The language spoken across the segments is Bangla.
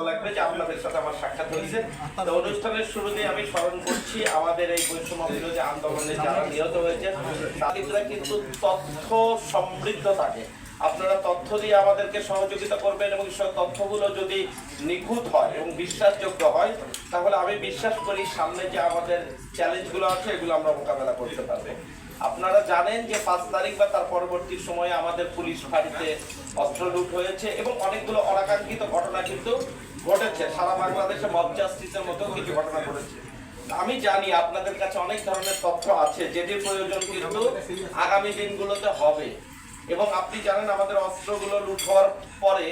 লাগবে যে আপনাদের সাথে আমার সাক্ষাৎ হয়েছে। তো অনুষ্ঠানের শুরুতে আমি স্মরণ করছি আমাদের এই বৈষম্য বিরোধী আন্দোলনে যারা নিহত হয়েছে তারা কিন্তু তথ্য সমৃদ্ধ থাকে। আপনারা তথ্য দিয়ে আমাদেরকে সহযোগিতা করবেন এবং সেই তথ্যগুলো যদি নিখুঁত হয় এবং বিশ্বাসযোগ্য হয় তাহলে আমি বিশ্বাস করি সামনে যে আমাদের চ্যালেঞ্জগুলো আছে এগুলো আমরা মোকাবেলা করতে পারবো। আপনারা জানেন যে 5 তারিখ বা তার পরবর্তী সময়ে আমাদের পুলিশ ফাঁড়িতে অস্ত্র লুট হয়েছে এবং অনেকগুলো অনাকাঙ্ক্ষিত ঘটনা কিন্তু ঘটেছে। সারা বাংলাদেশে মব জাস্টিসের মতো কিছু ঘটনা ঘটেছে। আমি জানি আপনাদের কাছে অনেক ধরনের তথ্য আছে যেটির প্রয়োজন কিন্তু আগামী দিনগুলোতে হবে। এবং আপনি জানেন আমাদের অস্ত্রগুলো লুট হওয়ার পরে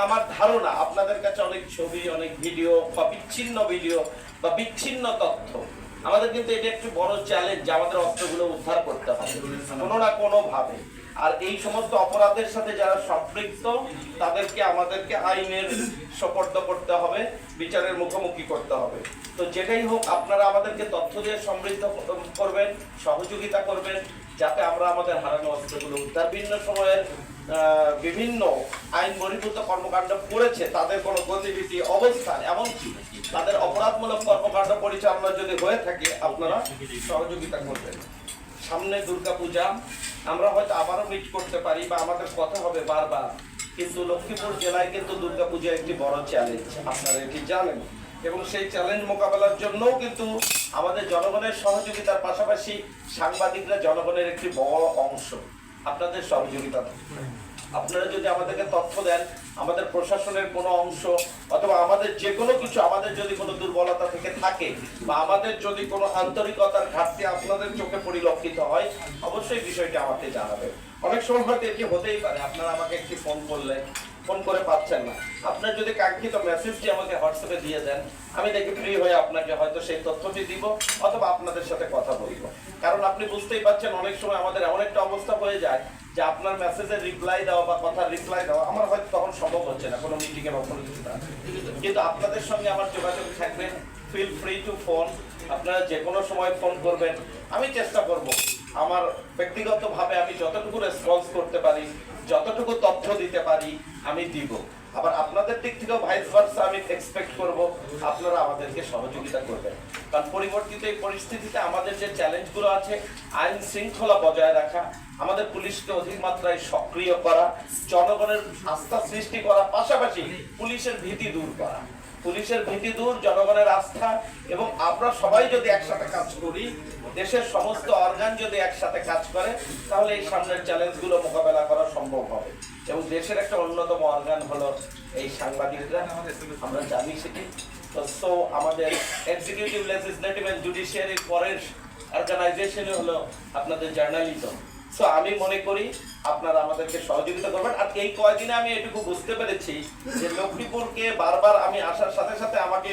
আমার ধারণা আপনাদের কাছে অনেক ছবি, অনেক ভিডিও বা বিচ্ছিন্ন ভিডিও বা বিচ্ছিন্ন তথ্য। আমাদের কিন্তু এটা একটু বড় চ্যালেঞ্জ যে আমাদের অস্ত্রগুলো উদ্ধার করতে হবে কোনো না কোনো ভাবে। আর এই সমস্ত অপরাধের সাথে যারা সম্পৃক্ত তাদেরকে আমাদেরকে আইনের সোপর্দ করতে হবে, বিচারের মুখোমুখি করতে হবে। তো যেটাই হোক আপনারা আমাদেরকে তথ্য দিয়ে সমৃদ্ধ করবেন, সহযোগিতা করবেন যাতে আমরা আমাদের হারানো অস্ত্রগুলো উদ্ধার। ভিন্ন সময়ের বিভিন্ন আইন বহির্ভূত কর্মকাণ্ড করেছে তাদের কোনো গতিবিধি অবস্থান এমনকি তাদের অপরাধমূলক কর্মকাণ্ড পরিচালনা যদি হয়ে থাকে আপনারা সহযোগিতা করবেন। সামনে দুর্গাপূজা, আমরা হয়তো আবারও মিট করতে পারি বা আমাদের কথা হবে বারবার, কিন্তু লক্ষ্মীপুর জেলায় কিন্তু দুর্গাপূজা একটি বড় চ্যালেঞ্জ, আপনারা এটি জানেন। এবং সেই চ্যালেঞ্জ মোকাবেলার জন্যও কিন্তু আমাদের জনগণের সহযোগিতার পাশাপাশি সাংবাদিকরা জনগণের একটি বড় অংশ, আপনাদের সহযোগিতা। আপনারা যদি আমাদেরকে তথ্য দেন, আমাদের প্রশাসনের কোনো অংশ অথবা আমাদের যে কোনো কিছু, আমাদের যদি কোনো দুর্বলতা থেকে থাকে বা আমাদের যদি কোনো আন্তরিকতার ঘাটতি আপনাদের চোখে পরিলক্ষিত হয় অবশ্যই বিষয়টি আমাকে জানাবেন। অনেক সময় হয়তো এটি হতেই পারে আপনারা আমাকে একটি ফোন করলে ফোন করে পাচ্ছেন না, আপনার যদি কাঙ্ক্ষিত মেসেজটি আমাকে হোয়াটসঅ্যাপে দিয়ে দেন আমি দেখে ফ্রি হয়ে আপনাকে হয়তো সেই তথ্যটি দিব অথবা আপনাদের সাথে কথা বলবো। কারণ আপনি বুঝতেই পারছেন অনেক সময় আমাদের এমন একটা অবস্থা হয়ে যায় যে আপনার মেসেজের রিপ্লাই দেওয়া বা কথার রিপ্লাই দেওয়া আমার হয়তো তখন সম্ভব হচ্ছে না কোনো মিটিংয়ে বা কোনো কিছু না, কিন্তু আপনাদের সঙ্গে আমার যোগাযোগ থাকবে। ফিল ফ্রি টু ফোন, আপনারা যে কোনো সময় ফোন করবেন, আমি চেষ্টা করব আমার ব্যক্তিগতভাবে আমি যতটুকু রেসপন্স করতে পারি, যতটুকু তথ্য দিতে পারি আমি দিব। আবার আপনাদের দিক থেকেও ভাইস ভার্সা আমি এক্সপেক্ট করব আপনারা আমাদেরকে সহযোগিতা করবেন। কারণ পরিবর্তিত এই পরিস্থিতিতে আমাদের যে চ্যালেঞ্জগুলো আছে, আইন শৃঙ্খলা বজায় রাখা, আমাদের পুলিশকে অধিক মাত্রায় সক্রিয় করা, জনগণের আস্থা সৃষ্টি করা, পাশাপাশি পুলিশের ভীতি দূর করা, পুলিশের ভীতি দূর, জনগণের আস্থা, এবং আমরা সবাই যদি একসাথে কাজ করি, দেশের সমস্ত অর্গান যদি একসাথে কাজ করে তাহলে এই সামনের চ্যালেঞ্জগুলো মোকাবেলা করা সম্ভব হবে। এবং দেশের একটা অন্যতম অর্গান হলো এই সাংবাদিকরা, আমরা জানি সেটি। তো আমাদের এক্সিকিউটিভ, লেজিসলেটিভ এন্ড জুডিশিয়ারির পরের অর্গানাইজেশনই হলো আপনাদের জার্নালিজম। সো আমি মনে করি আপনারা আমাদেরকে সহযোগিতা করবেন। আর এই কয়দিনে আমি এটুকু বুঝতে পেরেছি যে লক্ষ্মীপুরকে বারবার আমি আসার সাথে সাথে আমাকে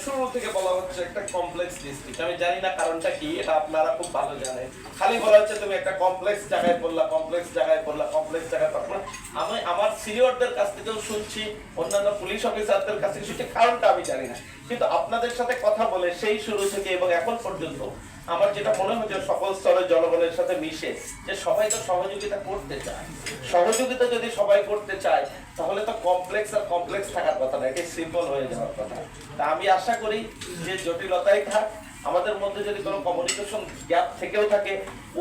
শুরু থেকে বলা হচ্ছে একটা কমপ্লেক্স ডিস্ট্রিক্ট। আমি জানি না কারণটা কি, এটা আপনারা খুব ভালো জানেন। খালি বলা হচ্ছে তুমি একটা কমপ্লেক্স জায়গায় পড়লা, কমপ্লেক্স জায়গায় পড়লা, কমপ্লেক্স জায়গায় পড়লা। আমি আমার সিনিয়রদের কাছ থেকেও শুনছি, অন্যান্য পুলিশ অফিসারদের কাছ থেকে শুনছি, কারণটা আমি জানি না। কিন্তু আপনাদের সাথে কথা বলে সেই শুরু থেকে এবং এখন পর্যন্ত আমার যেটা মনে হচ্ছে সকল স্তরের জনগণের সাথে মিশে যে সবাই তো সহযোগিতা করতে চায়। সহযোগিতা যদি সবাই করতে চায় তাহলে তো কমপ্লেক্স আর কমপ্লেক্স থাকার কথা না, এটি সিম্পল হয়ে যাওয়ার কথা। তা আমি আশা করি যে জটিলতাই থাক, আমাদের মধ্যে যদি কোনো কমিউনিকেশন গ্যাপ থেকেও থাকে,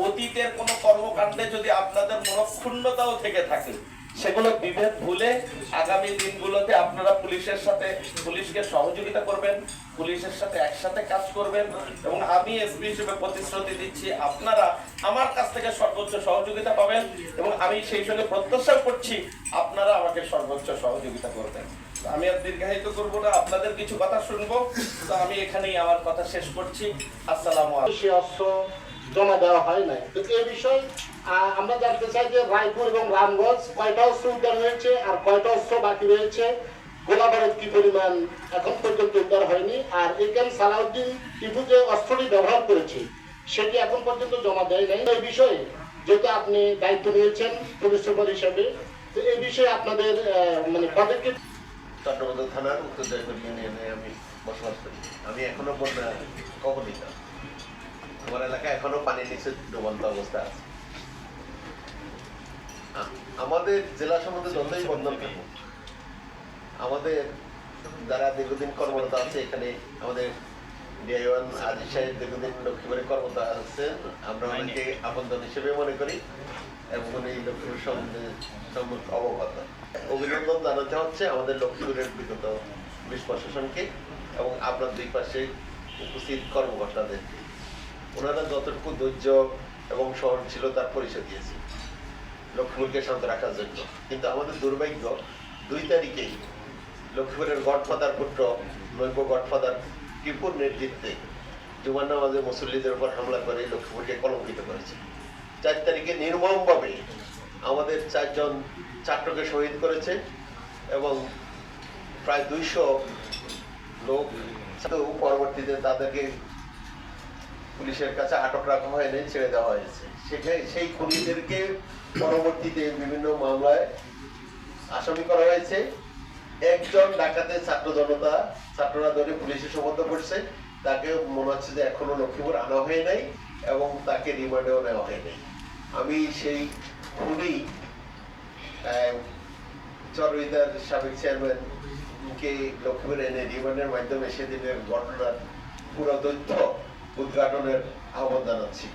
অতীতের কোনো কর্মকাণ্ডে যদি আপনাদের মনক্ষুণ্ণতাও থেকে থাকে, সেগুলো বিভেদ ভুলে আগামী দিনগুলোতে আপনারা পুলিশের সাথে, পুলিশকে সহযোগিতা করবেন, পুলিশের সাথে একসাথে কাজ করবেন। এবং আমি এসপি হিসেবে প্রতিশ্রুতি দিচ্ছি আপনারা আমার কাছ থেকে সর্বোচ্চ সহযোগিতা পাবেন এবং আমি সেই সঙ্গে প্রত্যাশা করছি আপনারা আমাকে সর্বোচ্চ সহযোগিতা করবেন। আমি আর দীর্ঘায়িত করবো না, আপনাদের কিছু কথা শুনবো। তো আমি এখানেই আমার কথা শেষ করছি। আসসালামু আলাইকুম। জমা দেওয়া হয় নাই। তো এই বিষয়ে আমরা জানতে চাই যে রায়পুর এবং রামগঞ্জ কয়টা অস্ত্র উদ্ধার হয়েছে আর কয়টা অস্ত্র বাকি রয়েছে, গোলাবারুদ কি পরিমাণ এখন পর্যন্ত উদ্ধার হয়নি, আর এখানে সালাউদ্দিন টিপু যে অস্ত্রটি ব্যবহার করেছে সেটি এখন পর্যন্ত জমা দেয় নাই। এই বিষয়ে যেহেতু আপনি দায়িত্ব নিয়েছেন পুলিশ সুপার হিসেবে, তো এই বিষয়ে আপনাদের মানে পদক্ষেপ। চট্টগ্রাম থানার উত্তর জয়পুর ইউনিয়নে আমি বসবাস করি। আমি এখনো বন্যা কবলিত, আমার এলাকায় এখনো পানির নিচে ডুবন্ত অবস্থা আছে। আমাদের জেলা সম্বন্ধে যতই বন্ধন থাকুক, আমাদের যারা দীর্ঘদিন কর্মরত আছে এখানে আমাদের ডিআই-1 আজিজ সাহেব দীর্ঘদিন লক্ষ্মীপুরে কর্মরত আছেন, আমরা অনেকে আপনজন হিসেবে মনে করি এবং এই লক্ষ্মীপুর সম্পর্কে অবগত। অভিনন্দন জানাতে হচ্ছে আমাদের লক্ষ্মীপুরের বিগত পুলিশ প্রশাসনকে এবং আপনার দুই পাশে উপস্থিত কর্মকর্তাদেরকে। ওনারা যতটুকু ধৈর্য এবং সহনশীলতার পরিচয় দিয়েছে লক্ষ্মীপুরকে শান্ত রাখার জন্য, কিন্তু আমাদের দুর্ভাগ্য 2 তারিখেই লক্ষ্মীপুরের গডফাদার পুত্র নৈব গডফাদার টিপুর নেতৃত্বে জুমার নামাজে মুসল্লিদের উপর হামলা করে লক্ষ্মীপুরকে কলঙ্কিত করেছে। 4 তারিখে নির্মমভাবে আমাদের 4 জন ছাত্রকে শহীদ করেছে এবং প্রায় 200 লোক, পরবর্তীতে তাদেরকে পুলিশের কাছে আটক রাখা হয়নি, ছেড়ে দেওয়া হয়েছে। সেই খুনিদেরকে পরবর্তীতে বিভিন্ন মামলায় আসামি করা হয়েছে। একজন ডাকাতে ছাত্ররা ধরে পুলিশে সোপর্দ করছে, তাকে মনে হচ্ছে যে এখনো লক্ষ্মীপুর আনা হয় নাই এবং তাকে রিমান্ডেও নেওয়া হয় নাই। আমি সেই খুনি চরইদার সাবেক চেয়ারম্যানকে লক্ষ্মীপুরে এনে রিমান্ডের মাধ্যমে সেদিনের ঘটনার পুরো তথ্য উদ্ঘাটনের আহ্বান জানাচ্ছি।